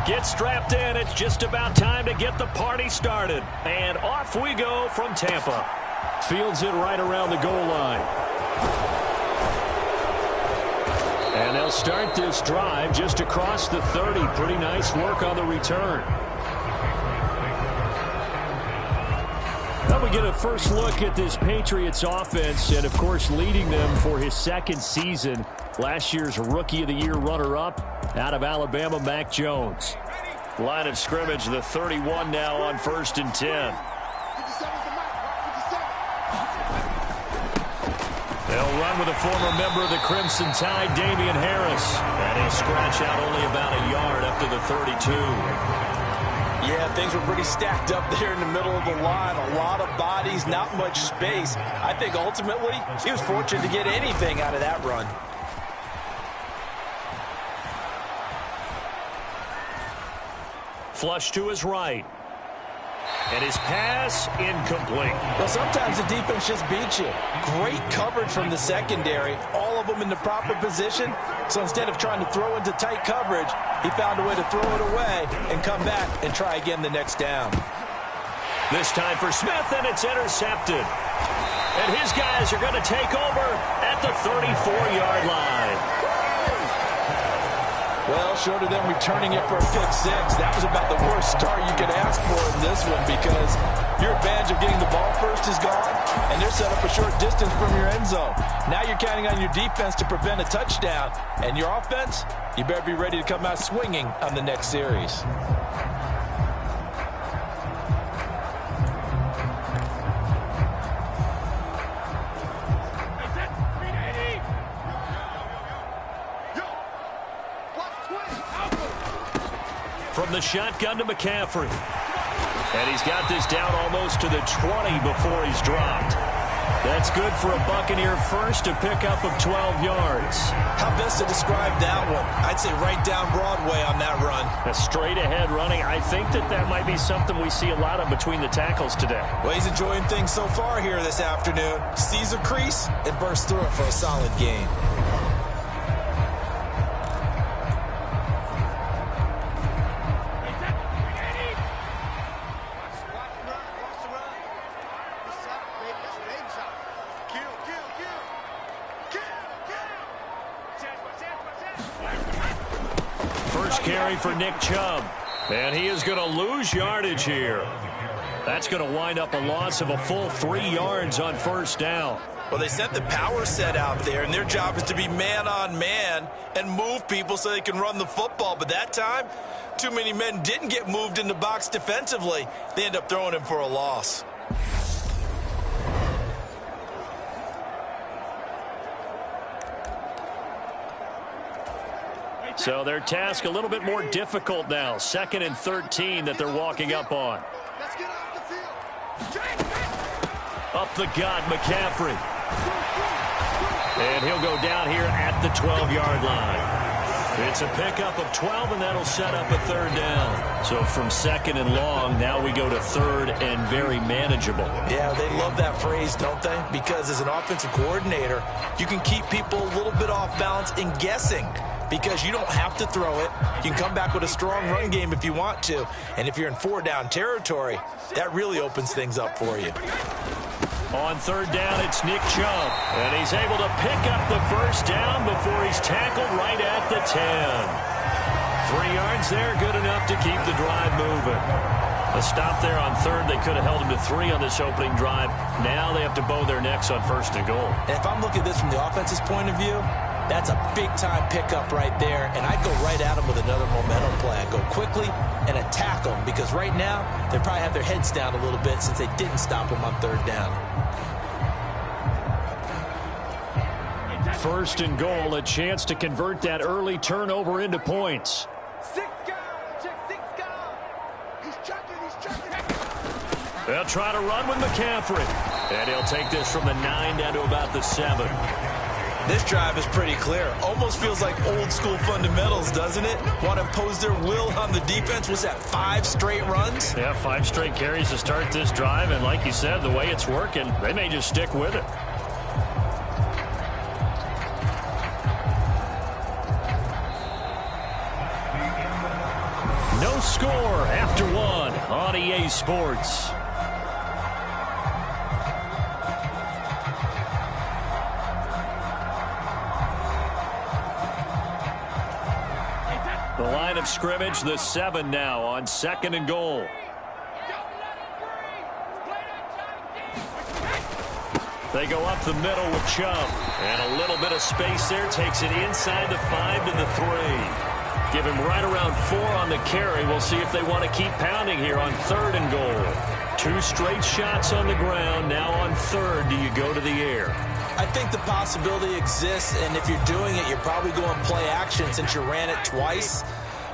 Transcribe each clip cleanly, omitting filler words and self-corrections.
Get strapped in. It's just about time to get the party started. And off we go from Tampa. Fields it right around the goal line. And they'll start this drive just across the 30. Pretty nice work on the return. Now we get a first look at this Patriots offense, and of course leading them for his second season. Last year's Rookie of the Year runner-up out of Alabama, Mac Jones. Line of scrimmage, the 31 now on 1st and 10. They'll run with a former member of the Crimson Tide, Damian Harris. And he'll scratch out only about a yard up to the 32. Yeah, things were pretty stacked up there in the middle of the line. A lot of bodies, not much space. I think ultimately he was fortunate to get anything out of that run. Flush to his right. And his pass incomplete. Well, sometimes the defense just beats you. Great coverage from the secondary. All of them in the proper position. So instead of trying to throw into tight coverage, he found a way to throw it away and come back and try again the next down. This time for Smith, and it's intercepted. And his guys are going to take over at the 34-yard line. Well, short of them returning it for a pick six, that was about the worst start you could ask for in this one because your advantage of getting the ball first is gone, and they're set up a short distance from your end zone. Now you're counting on your defense to prevent a touchdown, and your offense, you better be ready to come out swinging on the next series. From the shotgun to McCaffrey. And he's got this down almost to the 20 before he's dropped. That's good for a Buccaneer first, a pickup of 12 yards. How best to describe that one? I'd say right down Broadway on that run. A straight ahead running. I think that might be something we see a lot of between the tackles today. Well, he's enjoying things so far here this afternoon. Sees a crease and bursts through it for a solid gain. Carry for Nick Chubb. And he is going to lose yardage here. That's going to wind up a loss of a full 3 yards on first down. Well, they sent the power set out there, and their job is to be man-on-man and move people so they can run the football. But that time, too many men didn't get moved in the box defensively. They end up throwing him for a loss. So their task a little bit more difficult now. 2nd and 13 that they're walking up on. Up the gut, McCaffrey. And he'll go down here at the 12-yard line. It's a pickup of 12, and that'll set up a 3rd down. So from 2nd and long, now we go to 3rd and very manageable. Yeah, they love that phrase, don't they? Because as an offensive coordinator, you can keep people a little bit off balance and guessing. Because you don't have to throw it. You can come back with a strong run game if you want to. And if you're in 4-down territory, that really opens things up for you. On 3rd down, it's Nick Chubb. And he's able to pick up the first down before he's tackled right at the 10. 3 yards there, good enough to keep the drive moving. A stop there on 3rd. They could have held him to 3 on this opening drive. Now they have to bow their necks on 1st and goal. And if I'm looking at this from the offense's point of view, that's a big-time pickup right there, and I'd go right at them with another momentum play. I'd go quickly and attack them because right now they probably have their heads down a little bit since they didn't stop them on 3rd down. 1st and goal, a chance to convert that early turnover into points. They'll try to run with McCaffrey, and he'll take this from the 9 down to about the 7. This drive is pretty clear. Almost feels like old-school fundamentals, doesn't it? Want to impose their will on the defense. Was that 5 straight runs? Yeah, 5 straight carries to start this drive, and like you said, the way it's working, they may just stick with it. score after one on EA Sports. The line of scrimmage, the 7 now on 2nd and goal. They go up the middle with Chubb. And a little bit of space there. Takes it inside the 5 to the 3. Give him right around 4 on the carry. We'll see if they want to keep pounding here on 3rd and goal. 2 straight shots on the ground. Now on 3rd, do you go to the air? I think the possibility exists, and if you're doing it, you're probably going play action since you ran it twice.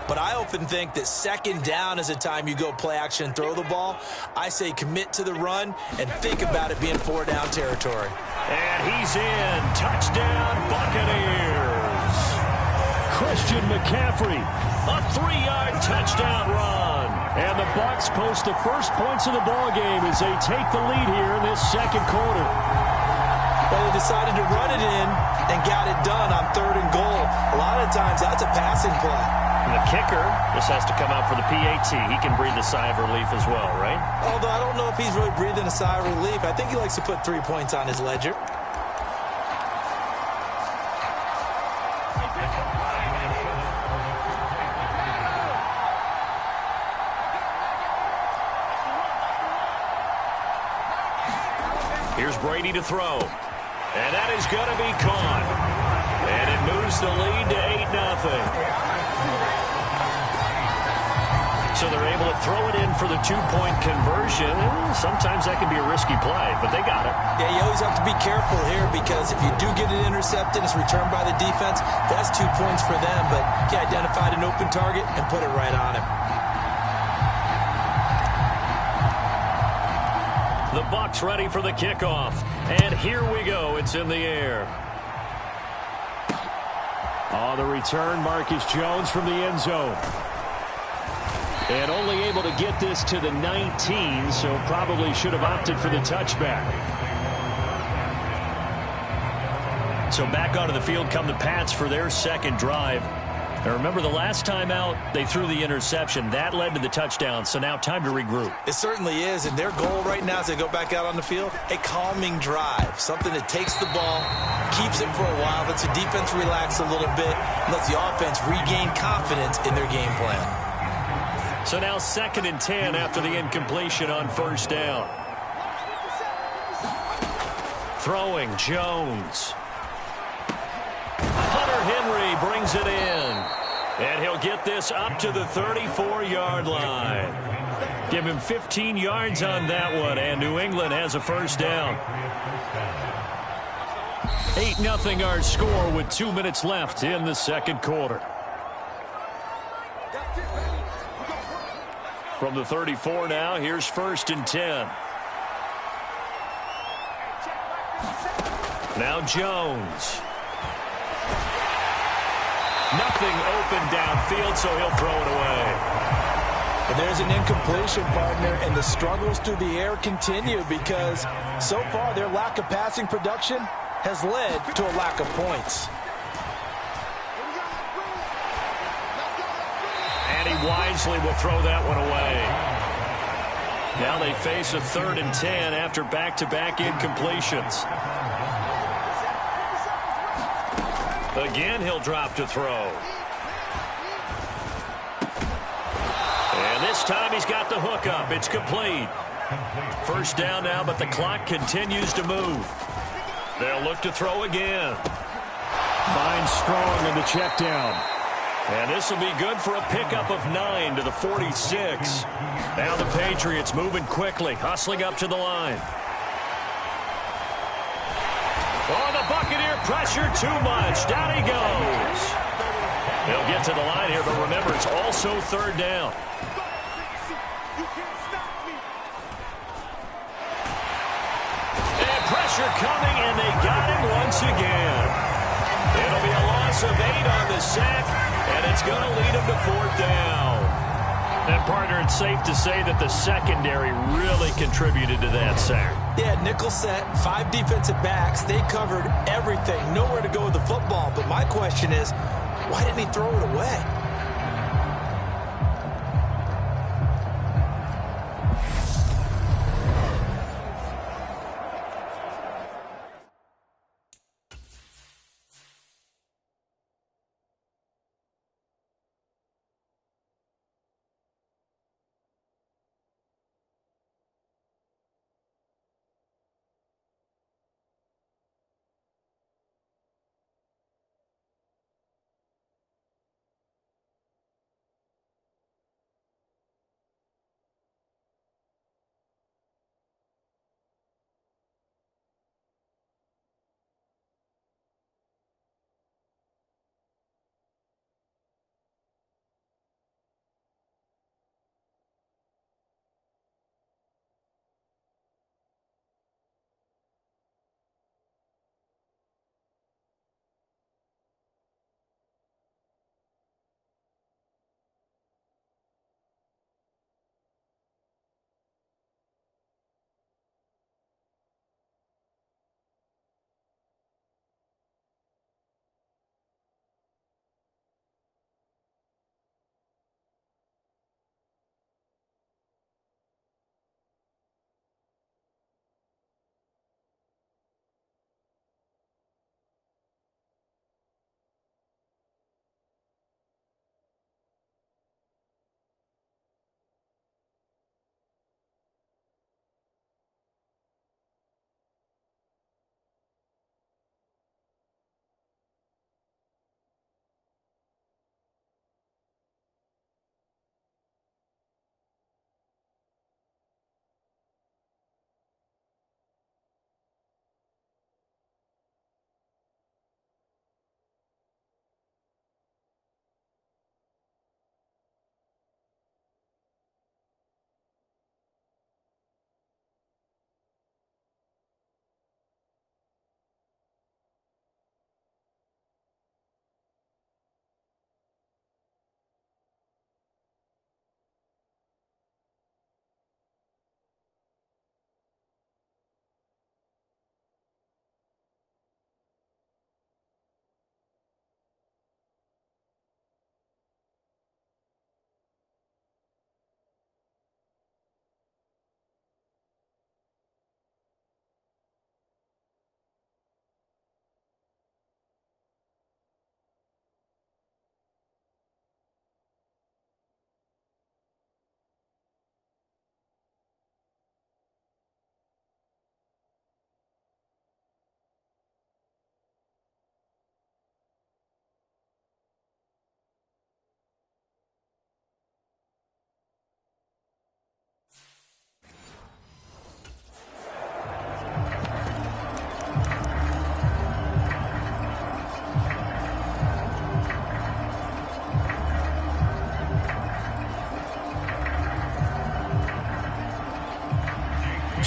But I often think that 2nd down is a time you go play action and throw the ball. I say commit to the run and think about it being 4-down territory. And he's in. Touchdown, Buccaneers. Christian McCaffrey, a 3-yard touchdown run. And the Bucs post the first points of the ball game as they take the lead here in this 2nd quarter. But they decided to run it in and got it done on 3rd and goal. A lot of times that's a passing play. And the kicker just has to come out for the PAT. He can breathe a sigh of relief as well, right? Although I don't know if he's really breathing a sigh of relief. I think he likes to put 3 points on his ledger. Here's Brady to throw. And that is going to be caught. And it moves the lead to 8-0. So they're able to throw it in for the 2-point conversion. Sometimes that can be a risky play, but they got it. Yeah, you always have to be careful here because if you do get it intercepted, it's returned by the defense. That's 2 points for them, but he identified an open target and put it right on him. The Bucs ready for the kickoff. And here we go. It's in the air. On the return, Marcus Jones from the end zone. And only able to get this to the 19, so probably should have opted for the touchback. So back onto the field come the Pats for their 2nd drive. Now remember, the last time out, they threw the interception. That led to the touchdown, so now time to regroup. It certainly is, and their goal right now as they go back out on the field, a calming drive, something that takes the ball, keeps it for a while, lets the defense relax a little bit, and lets the offense regain confidence in their game plan. So now 2nd and 10 after the incompletion on 1st down. Throwing, Jones. Hunter Henry brings it in. And he'll get this up to the 34-yard line. Give him 15 yards on that one, and New England has a 1st down. 8-0 our score with 2 minutes left in the 2nd quarter. From the 34 now, here's 1st and 10. Now Jones. Nothing open downfield, so he'll throw it away. And there's an incompletion, partner, and the struggles through the air continue because so far their lack of passing production has led to a lack of points. And he wisely will throw that one away. Now they face a 3rd and 10 after back-to-back incompletions. Again, he'll drop to throw. And this time he's got the hook up. It's complete. 1st down now, but the clock continues to move. They'll look to throw again. Finds Strong in the check down. And this will be good for a pickup of 9 to the 46. Now the Patriots moving quickly, hustling up to the line. Oh, the Buccaneer pressure too much. Down he goes. They'll get to the line here, but remember, it's also 3rd down. And pressure coming, and they got him once again. It'll be a loss of 8 on the sack, and it's going to lead him to 4th down. And, partner, it's safe to say that the secondary really contributed to that sack. Yeah, nickel set, 5 defensive backs. They covered everything. Nowhere to go with the football. But my question is, why didn't he throw it away?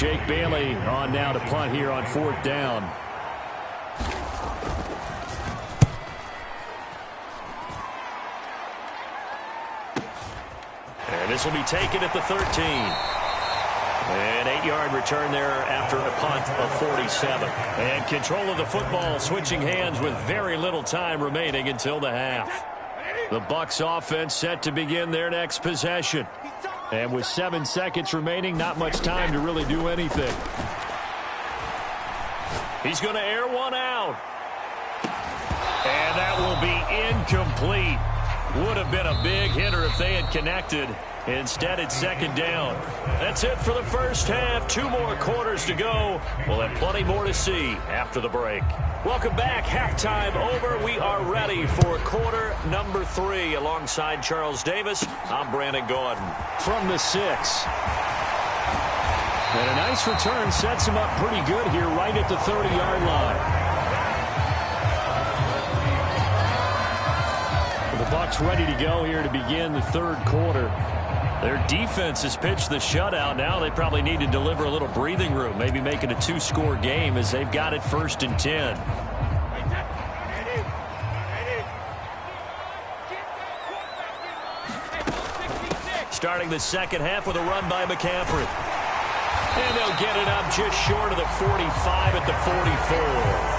Jake Bailey on now to punt here on 4th down. And this will be taken at the 13. An 8-yard return there after a punt of 47. And control of the football switching hands with very little time remaining until the half. The Bucs offense set to begin their next possession. And with 7 seconds remaining, not much time to really do anything. He's going to air one out. And that will be incomplete. Would have been a big hitter if they had connected. Instead, it's 2nd down. That's it for the first half. 2 more quarters to go. We'll have plenty more to see after the break. Welcome back. Halftime over. We are ready for quarter number 3. Alongside Charles Davis, I'm Brandon Gaudin. From the 6. And a nice return sets him up pretty good here right at the 30-yard line. The Bucs ready to go here to begin the 3rd quarter. Their defense has pitched the shutout. Now they probably need to deliver a little breathing room, maybe make it a 2-score game as they've got it 1st and 10. Starting the second half with a run by McCaffrey. And they'll get it up just short of the 45 at the 44.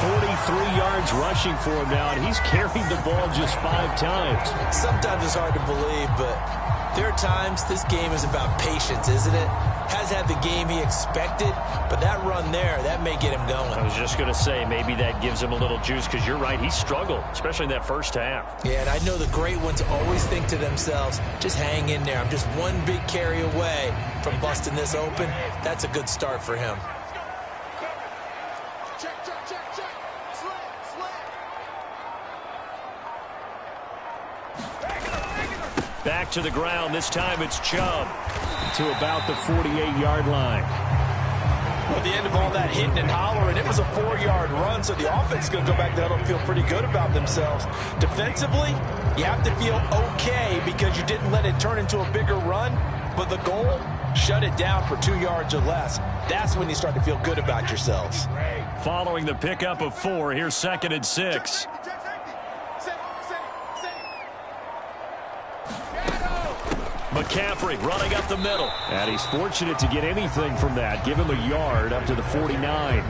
43 yards rushing for him now, and he's carried the ball just 5 times. Sometimes it's hard to believe, but there are times this game is about patience, isn't it? Has had the game he expected, but that run there, that may get him going. I was just going to say, maybe that gives him a little juice, because you're right, he struggled, especially in that first half. Yeah, and I know the great ones always think to themselves, just hang in there. I'm just one big carry away from busting this open. That's a good start for him. Back to the ground. This time it's Chubb to about the 48-yard line. Well, at the end of all that hitting and hollering, it was a 4-yard run, so the offense is going to go back there and feel pretty good about themselves. Defensively, you have to feel okay because you didn't let it turn into a bigger run, but the goal, shut it down for 2 yards or less. That's when you start to feel good about yourselves. Following the pickup of 4, here's 2nd and 6. McCaffrey running up the middle. And he's fortunate to get anything from that. Give him a yard up to the 49.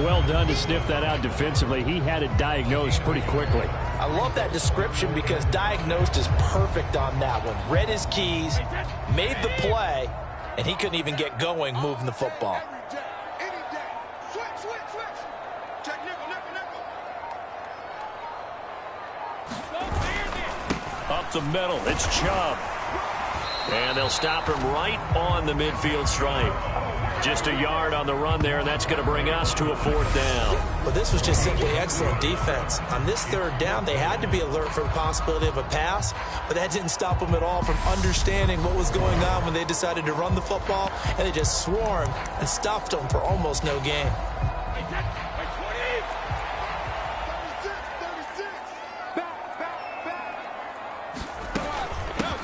Well done to sniff that out defensively. He had it diagnosed pretty quickly. I love that description because diagnosed is perfect on that one. Read his keys, made the play, and he couldn't even get going moving the football. Up the middle, it's Chubb. And they'll stop him right on the midfield stripe. Just a yard on the run there, and that's going to bring us to a 4th down. Well, this was just simply excellent defense. On this 3rd down, they had to be alert for the possibility of a pass, but that didn't stop them at all from understanding what was going on when they decided to run the football, and they just swarmed and stuffed them for almost no gain.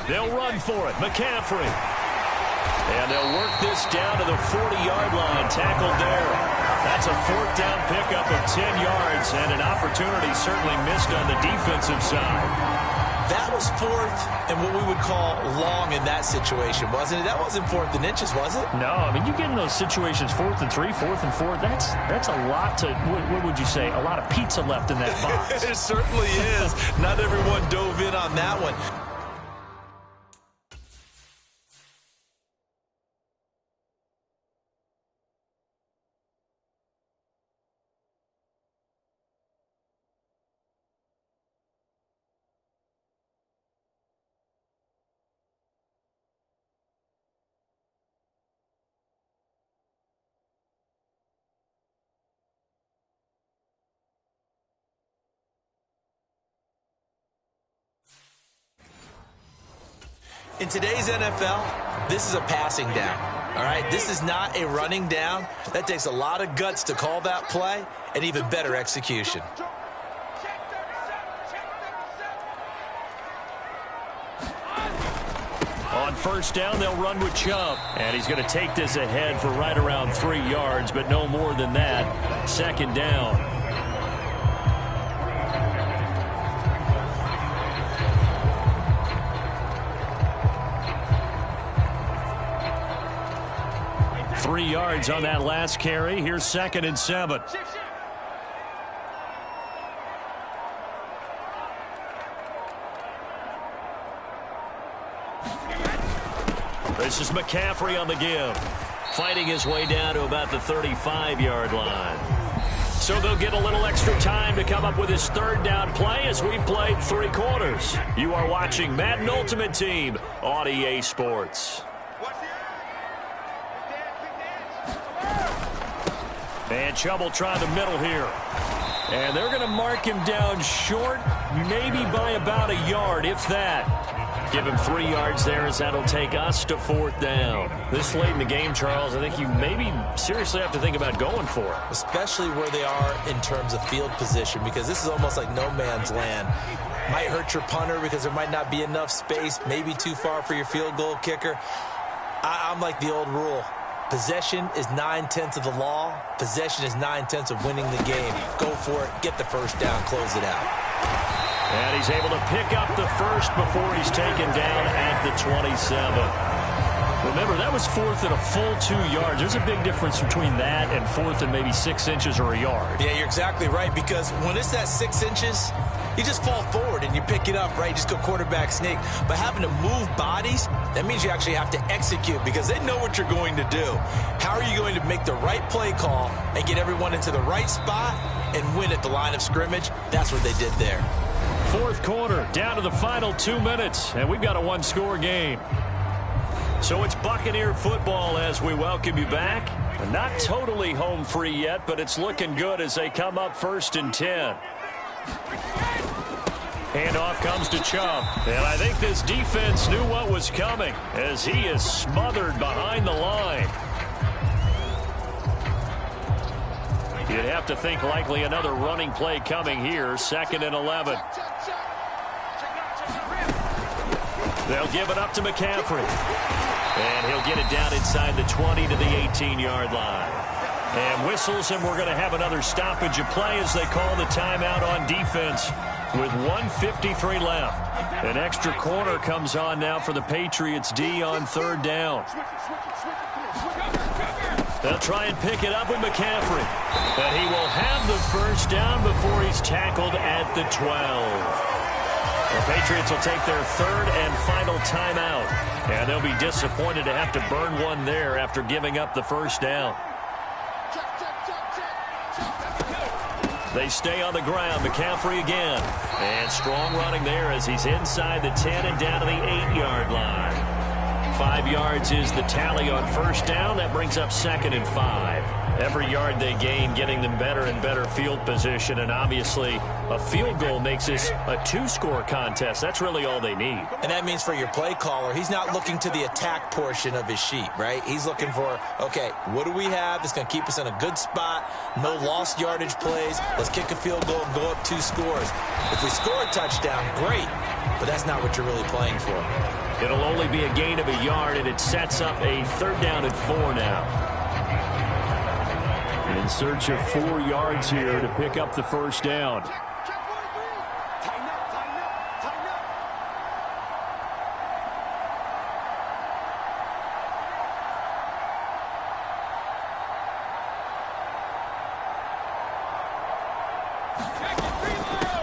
They'll run for it. McCaffrey. And they'll work this down to the 40-yard line. Tackled there. That's a 4th down pickup of 10 yards, and an opportunity certainly missed on the defensive side. That was 4th and what we would call long in that situation, wasn't it? That wasn't 4th and inches, was it? No, I mean, you get in those situations 4th and 3, 4th and 4. That's a lot to, what would you say, a lot of pizza left in that box. It certainly is. Not everyone dove in on that one. In today's NFL, this is a passing down, all right? This is not a running down. That takes a lot of guts to call that play and even better execution. On on first down, they'll run with Chubb. And he's going to take this ahead for right around 3 yards, but no more than that. Second down. Three yards on that last carry. Here's 2nd and 7. This is McCaffrey on the give. Fighting his way down to about the 35-yard line. So they'll get a little extra time to come up with his 3rd down play as we played 3 quarters. You are watching Madden Ultimate Team on EA Sports. And Chubb will try the middle here. And they're going to mark him down short, maybe by about a yard, if that. Give him 3 yards there as that'll take us to 4th down. This late in the game, Charles, I think you maybe seriously have to think about going for it. Especially where they are in terms of field position, because this is almost like no man's land. Might hurt your punter because there might not be enough space, maybe too far for your field goal kicker. I'm like the old rule. Possession is 9/10 of the law. Possession is 9/10 of winning the game. Go for it. Get the first down. Close it out. And he's able to pick up the first before he's taken down at the 27. Remember, that was 4th and a full 2 yards. There's a big difference between that and 4th and maybe 6 inches or a yard. Yeah, you're exactly right, because when it's that 6 inches, you just fall forward and you pick it up, right? You just go quarterback sneak. But having to move bodies, that means you actually have to execute, because they know what you're going to do. How are you going to make the right play call and get everyone into the right spot and win at the line of scrimmage? That's what they did there. 4th quarter, down to the final 2 minutes, and we've got a 1-score game. So it's Buccaneer football as we welcome you back. Not totally home free yet, but it's looking good as they come up 1st and 10. Handoff comes to Chubb. And I think this defense knew what was coming as he is smothered behind the line. You'd have to think likely another running play coming here. 2nd and 11. They'll give it up to McCaffrey. And he'll get it down inside the 20 to the 18-yard line. And whistles, and we're going to have another stoppage of play as they call the timeout on defense with 1:53 left. An extra corner comes on now for the Patriots D on 3rd down. They'll try and pick it up with McCaffrey. But he will have the first down before he's tackled at the 12. The Patriots will take their 3rd and final timeout. And they'll be disappointed to have to burn one there after giving up the first down. They stay on the ground. McCaffrey again. And strong running there as he's inside the 10 and down to the 8-yard line. 5 yards is the tally on first down. That brings up 2nd and 5. Every yard they gain getting them better and better field position. And obviously a field goal makes this a 2-score contest. That's really all they need. And that means for your play caller, he's not looking to the attack portion of his sheet, right? He's looking for, okay, what do we have that's going to keep us in a good spot? No lost yardage plays. Let's kick a field goal and go up 2 scores. If we score a touchdown, great. But that's not what you're really playing for. It'll only be a gain of a yard, and it sets up a 3rd down and 4 now. In search of 4 yards here to pick up the first down.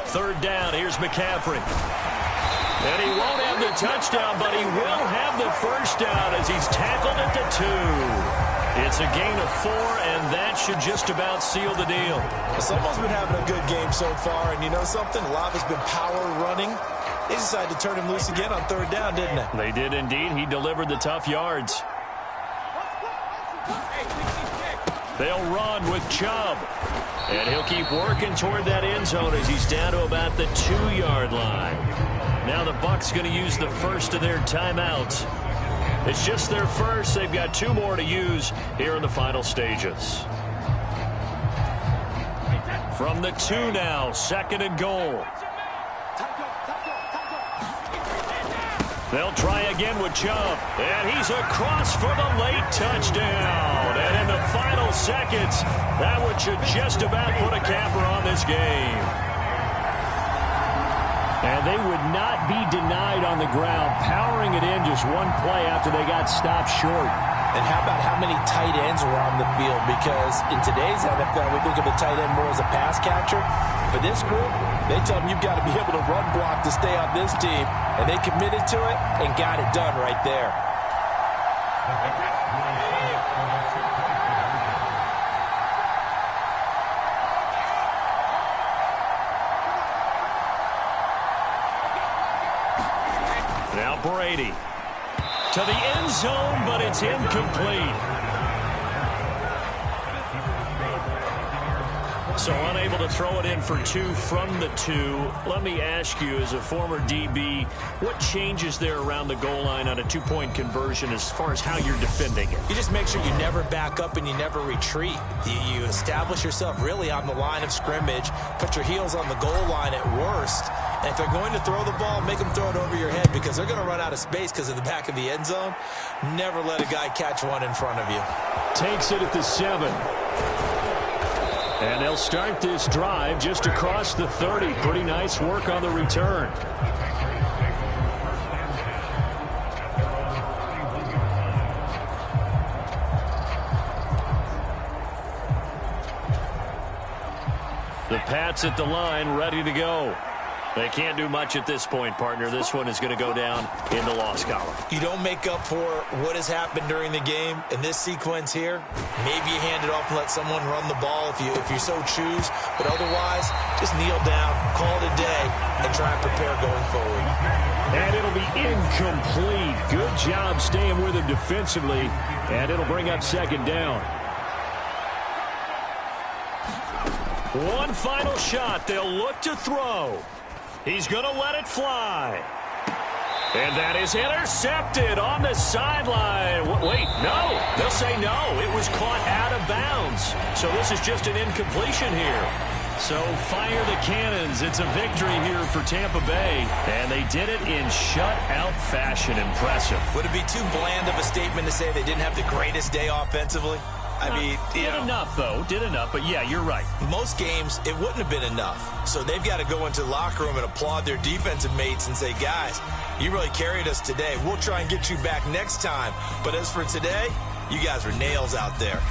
Third down, here's McCaffrey. And he won't have the touchdown, but he will have the first down as he's tackled at the 2. It's a gain of 4, and that should just about seal the deal. Someone's been having a good game so far, and you know something? A lot has been power running. They decided to turn him loose again on 3rd down, didn't they? They did indeed. He delivered the tough yards. They'll run with Chubb. And he'll keep working toward that end zone as he's down to about the 2-yard line. Now the Bucs going to use the first of their timeouts. It's just their first. They've got 2 more to use here in the final stages. From the 2 now, 2nd and goal. They'll try again with Chubb, and he's across for the late touchdown. And in the final seconds, that one should just about put a capper on this game. And they would not be denied on the ground, powering it in just one play after they got stopped short. And how about how many tight ends were on the field? Because in today's NFL, we think of the tight end more as a pass catcher. For this group, they tell them you've got to be able to run block to stay on this team. And they committed to it and got it done right there. Now Brady to the end zone, but it's incomplete. So unable to throw it in for 2 from the 2. Let me ask you, as a former DB, what changes there around the goal line on a 2-point conversion as far as how you're defending it? You just make sure you never back up and you never retreat. You establish yourself really on the line of scrimmage, put your heels on the goal line at worst. And if they're going to throw the ball, make them throw it over your head because they're going to run out of space because of the back of the end zone. Never let a guy catch one in front of you. Takes it at the 7. And they'll start this drive just across the 30. Pretty nice work on the return. The Pats at the line, ready to go. They can't do much at this point, partner. This one is going to go down in the loss column. You don't make up for what has happened during the game in this sequence here. Maybe you hand it off and let someone run the ball if you so choose. But otherwise, just kneel down, call it a day, and try and prepare going forward. And it'll be incomplete. Good job staying with him defensively. And it'll bring up 2nd down. One final shot. They'll look to throw. He's going to let it fly. And that is intercepted on the sideline. Wait, no. They'll say no. It was caught out of bounds. So this is just an incompletion here. So fire the cannons. It's a victory here for Tampa Bay. And they did it in shutout fashion. Impressive. Would it be too bland of a statement to say they didn't have the greatest day offensively? I mean, did enough, though. Did enough. But, yeah, you're right. Most games, it wouldn't have been enough. So they've got to go into the locker room and applaud their defensive mates and say, guys, you really carried us today. We'll try and get you back next time. But as for today, you guys were nails out there.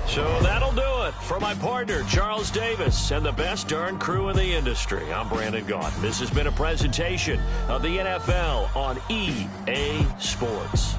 So that'll do it for my partner, Charles Davis, and the best darn crew in the industry. I'm Brandon Gaudin. This has been a presentation of the NFL on EA Sports.